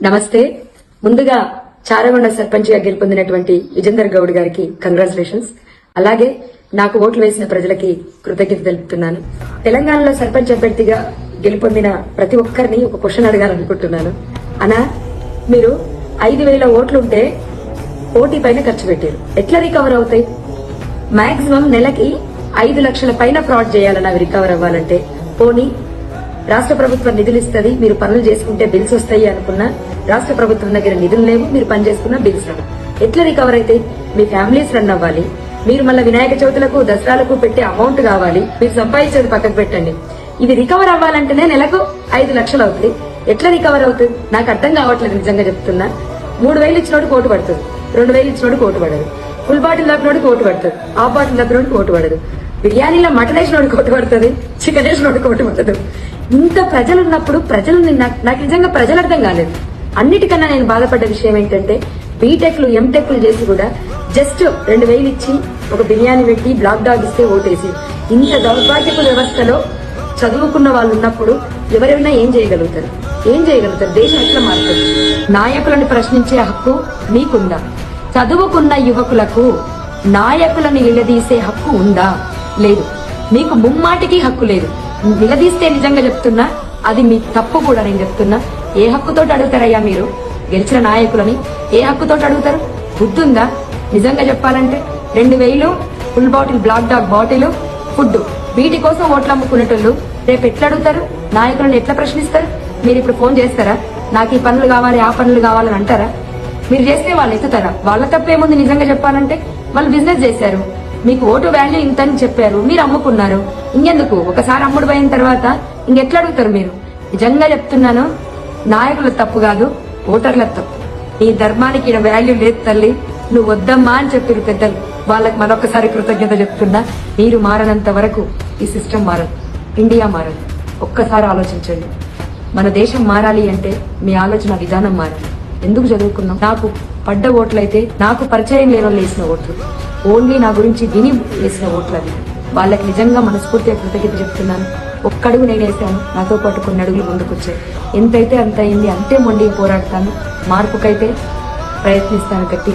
నమస్తే. ముందుగా చారగొండ సర్పంచ్ గా గెలుపొందినటువంటి విజేందర్ గౌడ్ గారికి కంగ్రాచులేషన్స్. అలాగే నాకు ఓట్లు వేసిన ప్రజలకి కృతజ్ఞత తెలుపుతున్నాను. తెలంగాణలో సర్పంచ్ అభ్యర్థిగా గెలుపొందిన ప్రతి ఒక్కరిని ఒక క్వశ్చన్ అడగాలనుకుంటున్నాను. అనా, మీరు 5,000 ఓట్లుంటే కోటి పైన ఖర్చు పెట్టారు, ఎట్లా రికవర్ అవుతాయి? మాక్సిమం నెలకి 5 లక్షల పైన ఫ్రాడ్ చేయాలని అవి రికవర్ అవ్వాలంటే. పోనీ రాష్ట్ర ప్రభుత్వం నిధులు ఇస్తుంది, మీరు పనులు చేసుకుంటే బిల్స్ వస్తాయి అనుకున్నా రాష్ట్ర ప్రభుత్వం దగ్గర నిధులు లేవు, మీరు పని చేసుకున్నా బిల్స్ రావు. ఎట్లా రికవర్ అయితే? మీ ఫ్యామిలీస్ రన్ అవ్వాలి, మీరు మళ్ళీ వినాయక చవితులకు దసరాలకు పెట్టే అమౌంట్ కావాలి, మీరు సంపాదించేది పక్కకు పెట్టండి. ఇది రికవర్ అవ్వాలంటేనే నెలకు 5 లక్షలు అవుతుంది. ఎట్లా రికవర్ అవుతుంది నాకు అర్థం కావట్లేదు. నిజంగా చెప్తున్నా. 3,000 ఇచ్చినోడు కోటు పడుతుంది, 2,000 ఇచ్చినోడు కోటు పడదు, ఫుల్ బాటిల్ దప్పినోడు కోటు పడుతుంది, హాఫ్ బాటిల్ దప్పినోడు కోటు పడదు, బిర్యానీలో మటన్ వేసినోడు కోటు పడుతుంది, చికెన్ వేసినోడు కోటు పడదు. ఇంత ప్రజలు ఉన్నప్పుడు ప్రజలు నాకు నిజంగా ప్రజలు అర్థం కాలేదు. అన్నిటికన్నా నేను బాధపడ్డ విషయం ఏంటంటే, బీటెక్లు ఎంటెక్లు చేసి కూడా జస్ట్ 2,000 ఇచ్చి ఒక బిర్యానీ పెట్టి బ్లాక్ డాగ్ ఇస్తే ఓటేసి, ఇంత దౌర్భాగ్యపు వ్యవస్థలో చదువుకున్న వాళ్ళు ఉన్నప్పుడు ఎవరైనా ఏం చేయగలుగుతారు? దేశం ఎట్లా మారుతుంది? నాయకులను ప్రశ్నించే హక్కు మీకుందా? చదువుకున్న యువకులకు నాయకులను నిలదీసే హక్కు ఉందా? లేదు. మీకు ముమ్మాటికి హక్కు లేదు. నిలదీస్తే నిజంగా చెప్తున్నా, అది మీ తప్పు కూడా. నేను చెప్తున్నా, ఏ హక్కుతోటి అడుగుతారయ్యా మీరు గెలిచిన నాయకులని? ఏ హక్కుతోటి అడుగుతారు? బుద్ధుందా? నిజంగా చెప్పాలంటే 2,000 full bottle Black Dog bottle food, వీటి కోసం ఓట్లు అమ్ముకునేటోళ్ళు రేపు ఎట్లా అడుగుతారు? నాయకులను ఎట్లా ప్రశ్నిస్తారు? మీరు ఇప్పుడు ఫోన్ చేస్తారా? నాకు ఈ పనులు కావాలి, ఆ పనులు కావాలని అంటారా? మీరు చేస్తే వాళ్ళు ఎత్తుతారా? వాళ్ళ తప్పేముంది? నిజంగా చెప్పాలంటే వాళ్ళు బిజినెస్ చేశారు, మీకు ఓటు వాల్యూ ఇంతని చెప్పారు, మీరు అమ్ముకున్నారు. ఇంకెందుకు? ఒకసారి అమ్ముడు పోయిన తర్వాత ఇంకెట్లా అడుగుతారు మీరు? నిజంగా చెప్తున్నాను, నాయకుల తప్పు కాదు, ఓటర్ల తప్పు. ఈ ధర్మానికి ఈడ వాల్యూ లేదు తల్లి, నువ్వు వద్దమ్మా అని చెప్పారు పెద్దలు. వాళ్ళకి మరొకసారి కృతజ్ఞత చెప్తున్నా. మీరు మారనంత వరకు ఈ సిస్టమ్ మారదు, ఇండియా మారదు. ఒక్కసారి ఆలోచించండి. మన దేశం మారాలి అంటే మీ ఆలోచన విధానం మారాలి. ఎందుకు చదువుకున్నాం? నాకు పడ్డ ఓట్లయితే నాకు పరిచయం లేని వాళ్ళు వేసిన ఓట్లు, ఓన్లీ నా గురించి విని వేసిన ఓట్లు అవి. వాళ్ళకి నిజంగా మనస్ఫూర్తిగా కృతజ్ఞత చెప్తున్నాను. ఒక్కడుగు నేను వేసాను, నాతో పాటు కొన్ని అడుగులు ముందుకొచ్చాయి. ఎంతైతే అంత అయింది, అంతే మొండిగా పోరాడతాను. మార్పుకైతే ప్రయత్నిస్తాను గట్టి.